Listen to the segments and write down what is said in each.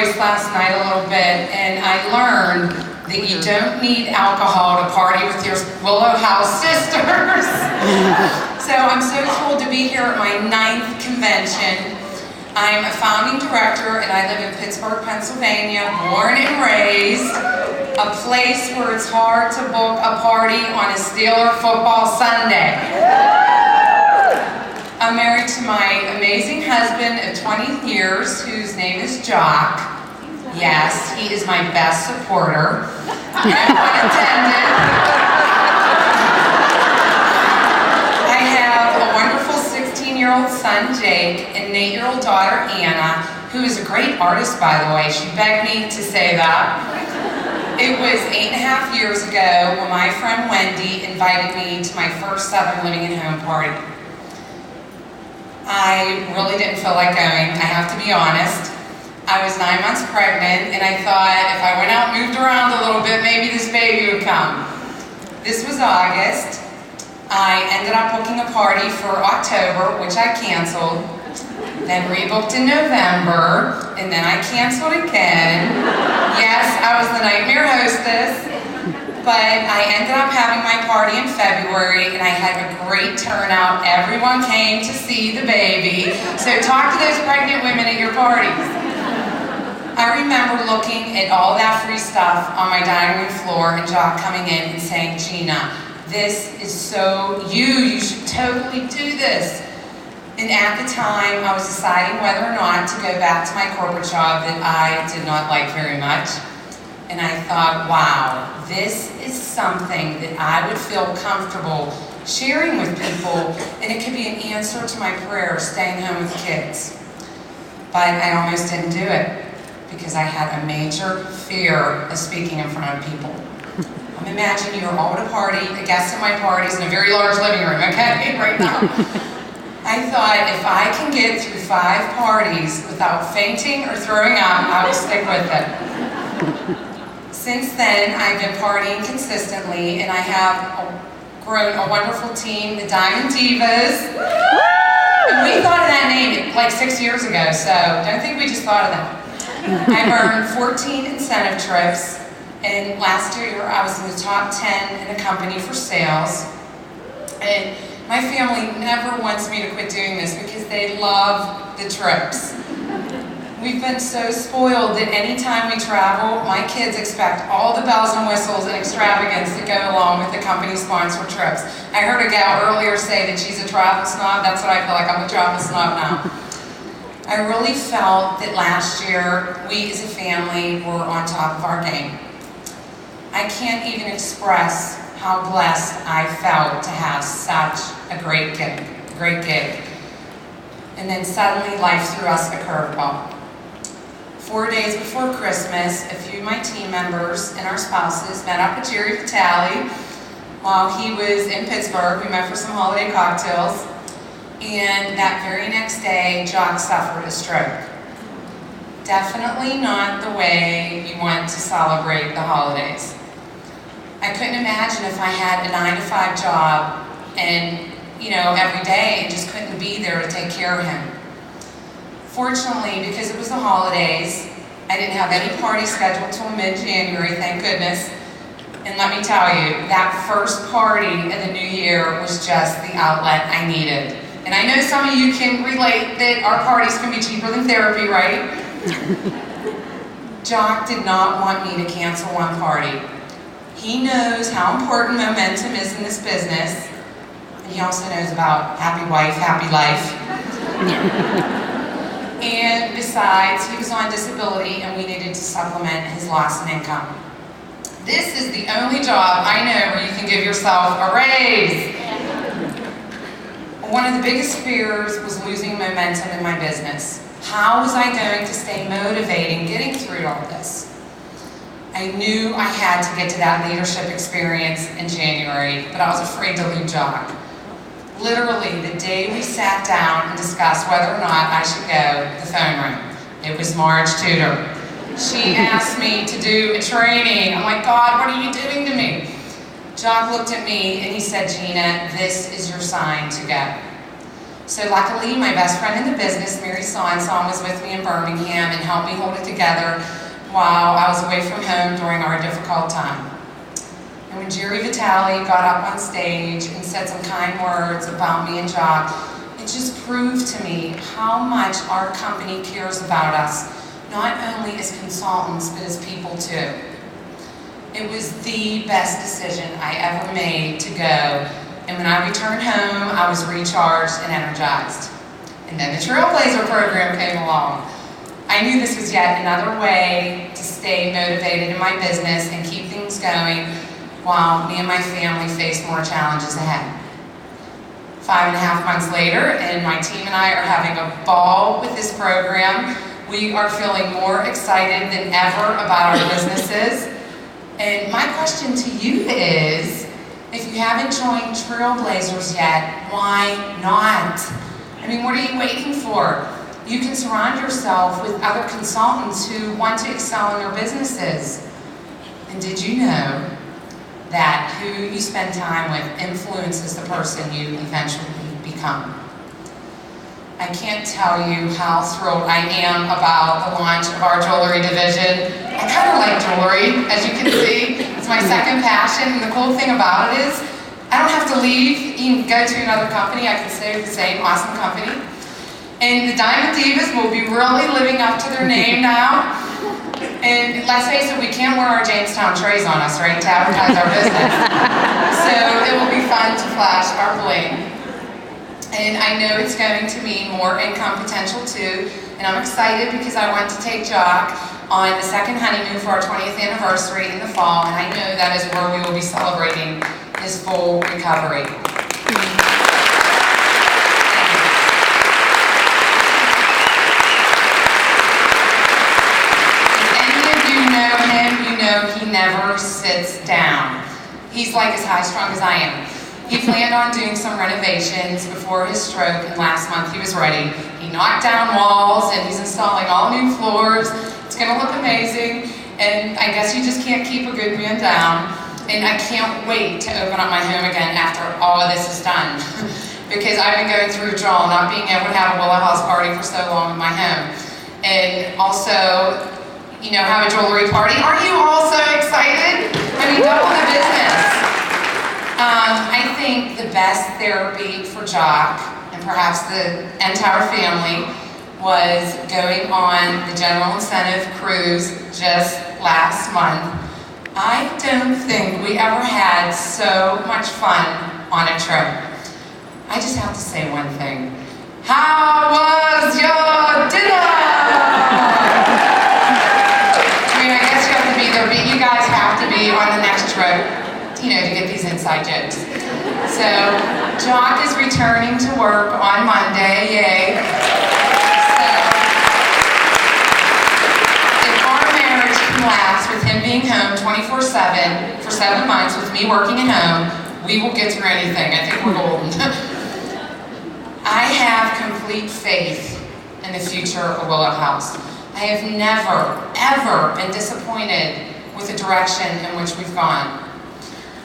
voice last night a little bit, and I learned that you don't need alcohol to party with your Willow House sisters. So I'm so thrilled to be here at my 9th convention. I'm a founding director, and I live in Pittsburgh, Pennsylvania, born and raised, a place where it's hard to book a party on a Steeler football Sunday. I'm married to my amazing husband of 20 years, whose name is Jock. Yes, he is my best supporter. No pun intended. I have a wonderful 16-year-old son, Jake, and an 8-year-old daughter, Anna, who is a great artist, by the way. She begged me to say that. It was 8.5 years ago when my friend Wendy invited me to my first Southern Living at Home party. I really didn't feel like going, I have to be honest. I was 9 months pregnant, and I thought if I went out and moved around a little bit, maybe this baby would come. This was August. I ended up booking a party for October, which I canceled, then rebooked in November, and then I canceled again. Yes, I was the nightmare hostess. But I ended up having my party in February, and I had a great turnout. Everyone came to see the baby. So talk to those pregnant women at your parties. I remember looking at all that free stuff on my dining room floor and Jock coming in and saying, Gina, this is so you should totally do this. And at the time, I was deciding whether or not to go back to my corporate job that I did not like very much. And I thought, wow, this is something that I would feel comfortable sharing with people, and it could be an answer to my prayer, staying home with kids. But I almost didn't do it because I had a major fear of speaking in front of people. Imagine you're all at a party, a guest at my parties in a very large living room, okay, right now. I thought if I can get through 5 parties without fainting or throwing up, I will stick with it. Since then, I've been partying consistently, and I have grown a wonderful team, the Diamond Divas. And we thought of that name like 6 years ago, so don't think we just thought of that. I've earned 14 incentive trips, and last year I was in the top 10 in the company for sales. And my family never wants me to quit doing this because they love the trips. We've been so spoiled that anytime we travel, my kids expect all the bells and whistles and extravagance that go along with the company-sponsored trips. I heard a gal earlier say that she's a travel snob. That's what I feel like. I'm a travel snob now. I really felt that last year, we as a family were on top of our game. I can't even express how blessed I felt to have such a great gig. And then suddenly life threw us a curveball. 4 days before Christmas, a few of my team members and our spouses met up with Jerry Vitale while he was in Pittsburgh. We met for some holiday cocktails. And that very next day, Jock suffered a stroke. Definitely not the way you want to celebrate the holidays. I couldn't imagine if I had a 9-to-5 job and, every day and just couldn't be there to take care of him. Fortunately, because it was the holidays, I didn't have any party scheduled till mid-January, thank goodness. And let me tell you, that first party of the new year was just the outlet I needed. And I know some of you can relate that our parties can be cheaper than therapy, right? Jock did not want me to cancel one party. He knows how important momentum is in this business. And he also knows about happy wife, happy life. And besides, he was on disability and we needed to supplement his loss in income. This is the only job I know where you can give yourself a raise. One of the biggest fears was losing momentum in my business. How was I going to stay motivated getting through all this? I knew I had to get to that leadership experience in January, but I was afraid to leave Jock. Literally, the day we sat down and discussed whether or not I should go, the phone rang. It was Marge Tudor. She asked me to do a training. I'm like, God, what are you doing to me? Jock looked at me and he said, Gina, this is your sign to go. So luckily, my best friend in the business, Mary Sonson, was with me in Birmingham and helped me hold it together while I was away from home during our difficult time. And when Jerry Vitale got up on stage and said some kind words about me and Jock, it just proved to me how much our company cares about us, not only as consultants, but as people too. It was the best decision I ever made to go, and when I returned home, I was recharged and energized. And then the Trailblazer program came along. I knew this was yet another way to stay motivated in my business and keep things going while me and my family face more challenges ahead. 5.5 months later, and my team and I are having a ball with this program. We are feeling more excited than ever about our businesses. And my question to you is, if you haven't joined Trailblazers yet, why not? I mean, what are you waiting for? You can surround yourself with other consultants who want to excel in their businesses. And did you know that who you spend time with influences the person you eventually become? I can't tell you how thrilled I am about the launch of our jewelry division. I kind of like jewelry, as you can see. It's my second passion, and the cool thing about it is I don't have to leave and go to another company. I can stay with the same awesome company. And the Diamond Divas will be really living up to their name now. And let's face it, we can't wear our Jamestown trays on us, right, to advertise our business. So it will be fun to flash our bling. And I know it's going to mean more income potential too. And I'm excited because I want to take Jock on the second honeymoon for our 20th anniversary in the fall. And I know that is where we will be celebrating his full recovery. He never sits down. He's like as high-strung as I am. He planned on doing some renovations before his stroke, and last month he was ready. He knocked down walls, and he's installing all new floors. It's going to look amazing, and I guess you just can't keep a good man down. And I can't wait to open up my home again after all of this is done. Because I've been going through withdrawal, not being able to have a Willow House party for so long in my home. And also, you know, have a jewelry party. Are you all so excited? I mean, double the business. I think the best therapy for Jock, and perhaps the entire family, was going on the General Incentive Cruise just last month. I don't think we ever had so much fun on a trip. I just have to say one thing. How was your dinner? You guys have to be on the next trip, you know, to get these inside jokes. So, Jock is returning to work on Monday, yay. So, if our marriage can last with him being home 24/7 for 7 months with me working at home, we will get through anything. I think we're golden. I have complete faith in the future of Willow House. I have never, ever been disappointed with the direction in which we've gone.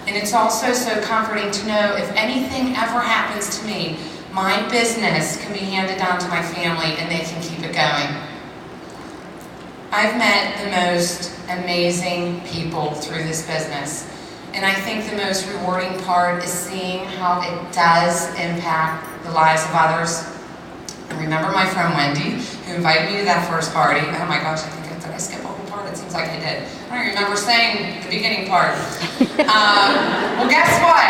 And it's also so comforting to know if anything ever happens to me, my business can be handed down to my family and they can keep it going. I've met the most amazing people through this business. And I think the most rewarding part is seeing how it does impact the lives of others. I remember my friend Wendy, who invited me to that first party. Oh my gosh, did I skip a whole part? It seems like I did. I don't remember saying the beginning part. Well, guess what?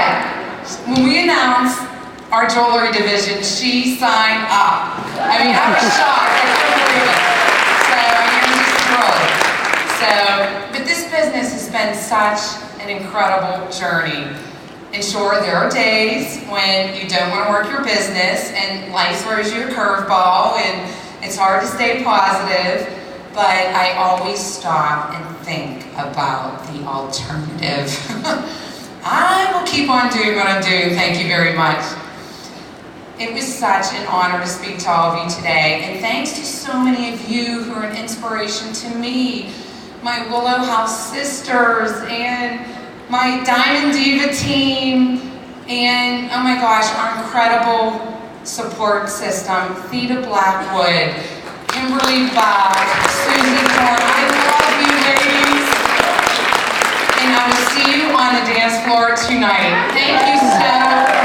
When we announced our jewelry division, she signed up. I mean, I was shocked. I couldn't believe it. So, I'm just thrilled. So, but this business has been such an incredible journey. And sure, there are days when you don't want to work your business and life throws you a curveball and it's hard to stay positive, but I always stop and think about the alternative. I will keep on doing what I'm doing, thank you very much. It was such an honor to speak to all of you today, and thanks to so many of you who are an inspiration to me, my Willow House sisters, and my Diamond Diva team, and oh my gosh, our incredible support system, Theta Blackwood, Kimberly Bach, Susie Thorne. I love you ladies. And I will see you on the dance floor tonight. Thank you so